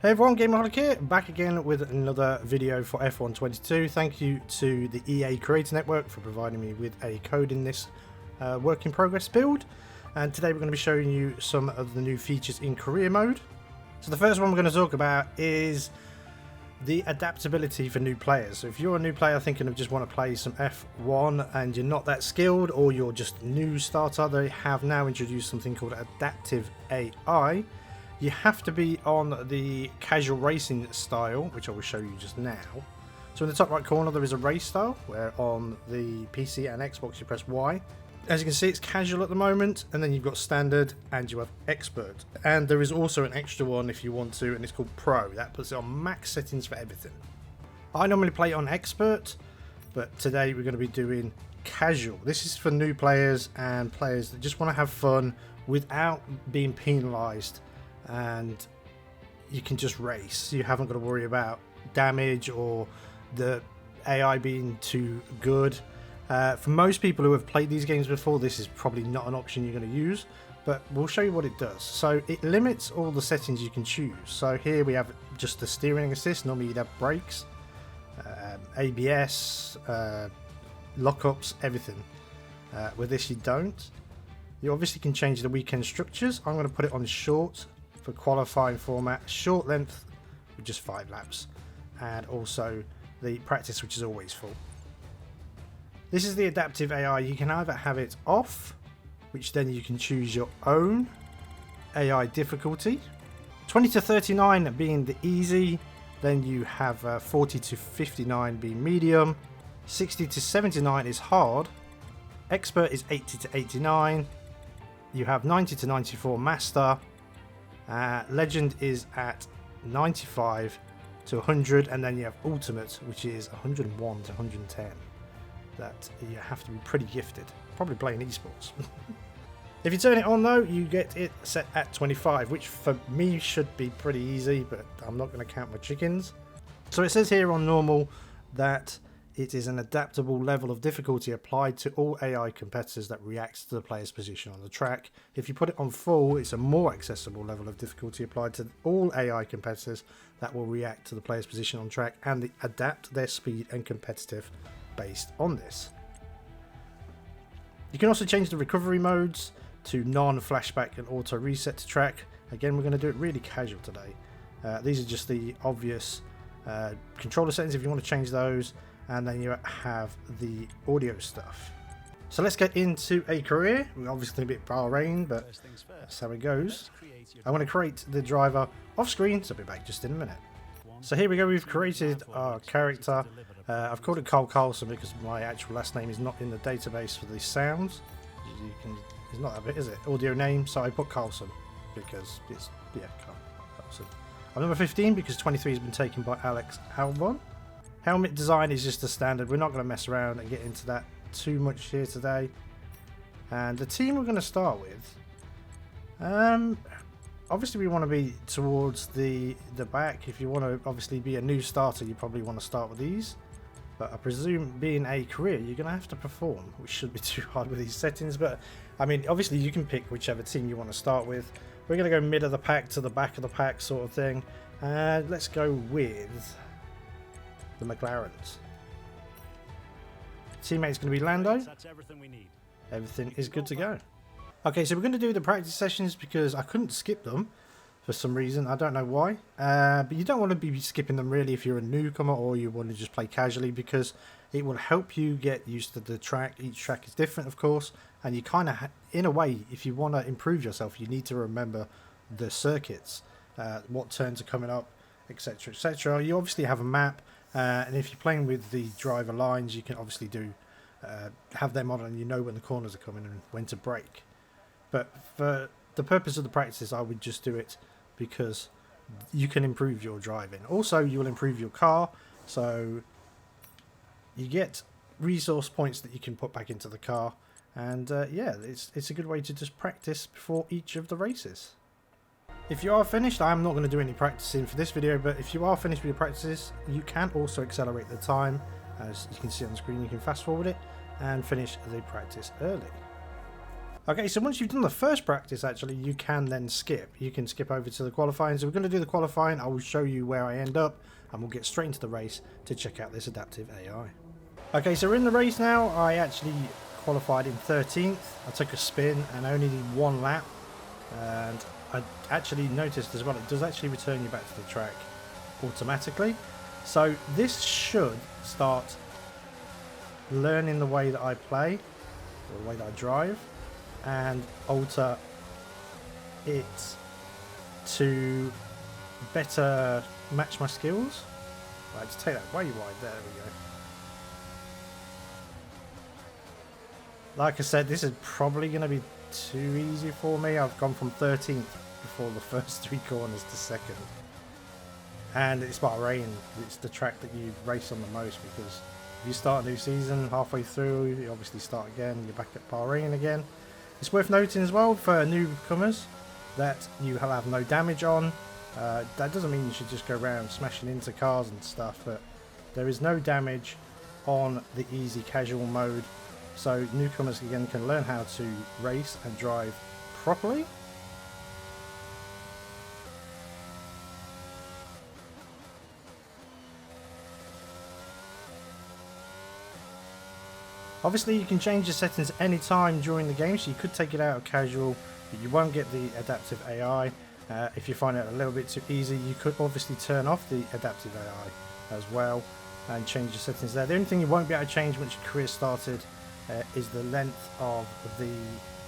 Hey everyone, Gameaholik here, back again with another video for F1 22. Thank you to the EA Creator Network for providing me with a code in this work in progress build. And today we're going to be showing you some of the new features in career mode. So the first one we're going to talk about is the adaptability for new players. So if you're a new player thinking of just want to play some F1 and you're not that skilled, or you're just new starter, they have now introduced something called adaptive AI. You have to be on the casual racing style, which I will show you just now. So in the top right corner there is a race style, where on the PC and Xbox you press Y. As you can see, it's casual at the moment, and then you've got standard and you have expert. And there is also an extra one if you want to, and it's called Pro. That puts it on max settings for everything. I normally play on expert, but today we're going to be doing casual. This is for new players and players that just want to have fun without being penalised. And you can just race. You haven't got to worry about damage or the AI being too good. For most people who have played these games before, this is probably not an option you're going to use, but we'll show you what it does. So it limits all the settings you can choose. So here we have just the steering assist. Normally you'd have brakes, ABS, lockups, everything. With this you don't. You obviously can change the weekend structures. I'm going to put it on short for qualifying format, short length with just 5 laps, and also the practice, which is always full. This is the adaptive AI. You can either have it off, which then you can choose your own AI difficulty, 20 to 39 being the easy, then you have 40 to 59 being medium, 60 to 79 is hard, expert is 80 to 89, you have 90 to 94 master, legend is at 95 to 100, and then you have ultimate, which is 101 to 110. That you have to be pretty gifted, probably playing esports. If you turn it on though, you get it set at 25, which for me should be pretty easy, but I'm not going to count my chickens. So it says here on normal that it is an adaptable level of difficulty applied to all AI competitors that reacts to the player's position on the track. If you put it on full, it's a more accessible level of difficulty applied to all AI competitors that will react to the player's position on track and adapt their speed and competitive based on this. You can also change the recovery modes to non-flashback and auto reset to track. Again, we're going to do it really casual today. These are just the obvious controller settings if you want to change those. And then you have the audio stuff. So let's get into a career. We're obviously a bit Bahrain, but that's how it goes. I want to create the driver off screen, so I'll be back just in a minute. So here we go, we've created our character. I've called it Cole Carlson because my actual last name is not in the database for the sounds. It's not that bit, is it? Audio name, so I put Carlson because it's, yeah, Carlson. I'm number 15 because 23 has been taken by Alex Albon. Helmet design is just a standard. We're not going to mess around and get into that too much here today. And the team we're going to start with, obviously we want to be towards the back. If you want to obviously be a new starter, you probably want to start with these. But I presume being a career, you're going to have to perform, which should be too hard with these settings. But I mean, obviously you can pick whichever team you want to start with. We're going to go mid of the pack to the back of the pack sort of thing. Let's go with the McLarens. Teammate's going to be Lando. That's everything we need. Everything is good to go. Okay, so we're going to do the practice sessions because I couldn't skip them for some reason. I don't know why. But you don't want to be skipping them really if you're a newcomer or you want to just play casually, because it will help you get used to the track. Each track is different, of course, and you kind of, in a way, if you want to improve yourself, you need to remember the circuits, what turns are coming up, etc, etc. You obviously have a map. And if you're playing with the driver lines, you can obviously have them on and you know when the corners are coming and when to brake. But for the purpose of the practice, I would just do it because you can improve your driving. Also, you will improve your car, so you get resource points that you can put back into the car. And yeah, it's a good way to just practice before each of the races. If you are finished, I'm not going to do any practicing for this video, but if you are finished with your practices, you can also accelerate the time. As you can see on the screen, you can fast forward it and finish the practice early. Okay, so once you've done the first practice, actually, you can then skip. You can skip over to the qualifying. So we're going to do the qualifying. I will show you where I end up, and we'll get straight into the race to check out this adaptive AI. Okay, so we're in the race now. I actually qualified in 13th. I took a spin and I only did one lap. And I actually noticed as well, it does actually return you back to the track automatically. So this should start learning the way that I play, or the way that I drive, and alter it to better match my skills. Right, to take that way wide, there we go. Like I said, this is probably going to be too easy for me. I've gone from 13th before the first 3 corners to 2nd. And it's Bahrain, it's the track that you race on the most, because if you start a new season halfway through, you obviously start again, you're back at Bahrain again. It's worth noting as well for newcomers that you have no damage on. That doesn't mean you should just go around smashing into cars and stuff, but there is no damage on the easy casual mode. So newcomers again can learn how to race and drive properly. Obviously you can change the settings anytime during the game, so you could take it out of casual, but you won't get the adaptive AI. If you find it a little bit too easy, you could obviously turn off the adaptive AI as well and change the settings there. The only thing you won't be able to change once your career started is the length of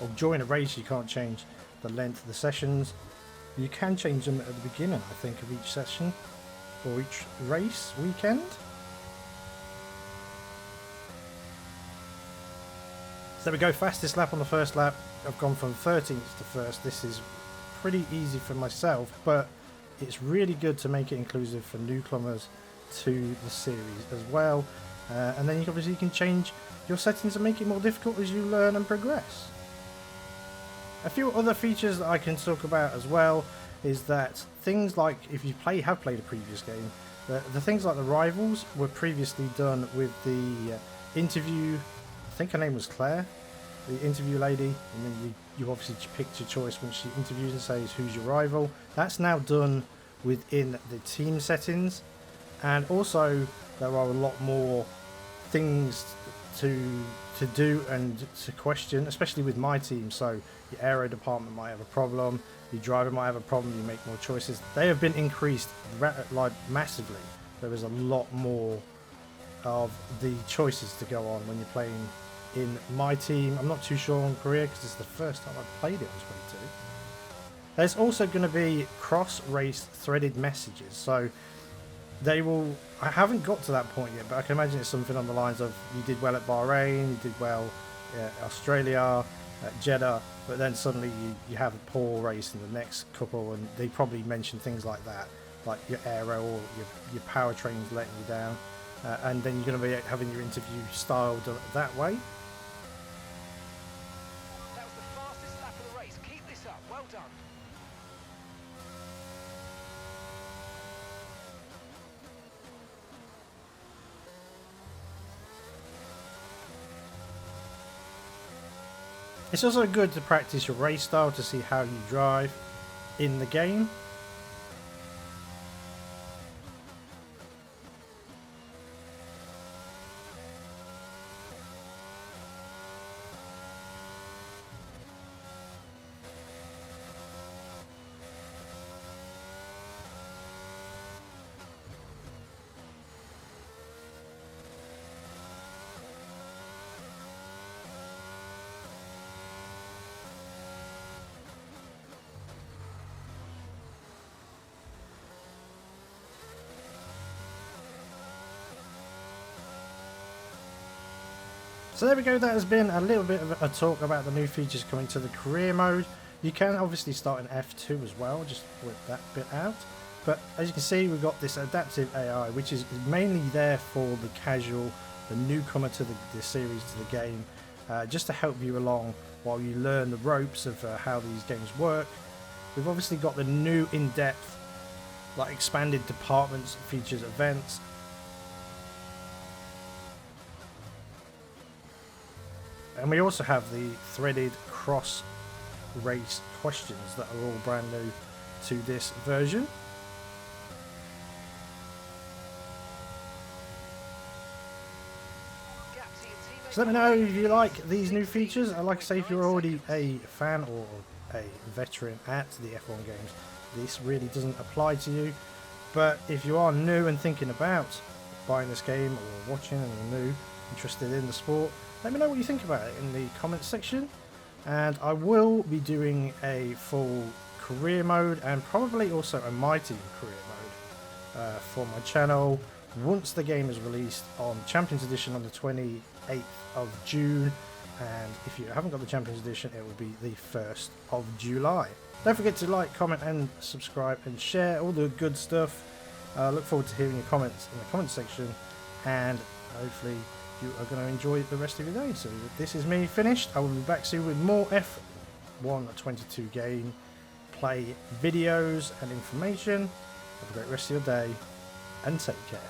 or during a race you can't change the length of the sessions. You can change them at the beginning, I think, of each session or each race weekend. So there we go, fastest lap on the first lap. I've gone from 13th to 1st. This is pretty easy for myself, but it's really good to make it inclusive for newcomers to the series as well. And then you obviously can change your settings and make it more difficult as you learn and progress. A few other features that I can talk about as well is that things like, if you have played a previous game, the things like the rivals were previously done with the interview. I think her name was Claire, the interview lady, and then you obviously picked your choice when she interviews and says who's your rival. That's now done within the team settings, and also there are a lot more things to do and to question, especially with my team. So your aero department might have a problem, your driver might have a problem, you make more choices. They have been increased like massively. There is a lot more of the choices to go on when you're playing in my team. I'm not too sure on Korea because it's the first time I've played it on 22. There's also going to be cross-race threaded messages, so they will, I haven't got to that point yet, but I can imagine it's something on the lines of you did well at Bahrain, you did well at Australia, at Jeddah, but then suddenly you have a poor race in the next couple, and they probably mention things like that, like your aero or your powertrain's letting you down. And then you're going to be having your interview style done that way. That was the fastest lap of the race. Keep this up. Well done. It's also good to practice your race style to see how you drive in the game. So there we go, that has been a little bit of a talk about the new features coming to the career mode. You can obviously start in F2 as well, just work that bit out. But as you can see, we've got this adaptive AI, which is mainly there for the casual, the newcomer to the series, to the game, just to help you along while you learn the ropes of how these games work. We've obviously got the new in-depth, like expanded departments, features, events. And we also have the threaded cross race questions that are all brand new to this version. So let me know if you like these new features. Like I say, if you're already a fan or a veteran at the F1 games, this really doesn't apply to you. But if you are new and thinking about buying this game, or watching and you're new, interested in the sport, let me know what you think about it in the comments section. And I will be doing a full career mode and probably also a My Team career mode for my channel once the game is released on Champions Edition on the 28th of June. And if you haven't got the Champions Edition, it will be the 1st of July. Don't forget to like, comment and subscribe and share all the good stuff. Look forward to hearing your comments in the comment section, and hopefully you are going to enjoy the rest of your day. So this is me finished. I will be back soon with more F1 22 game play videos and information. Have a great rest of your day and take care.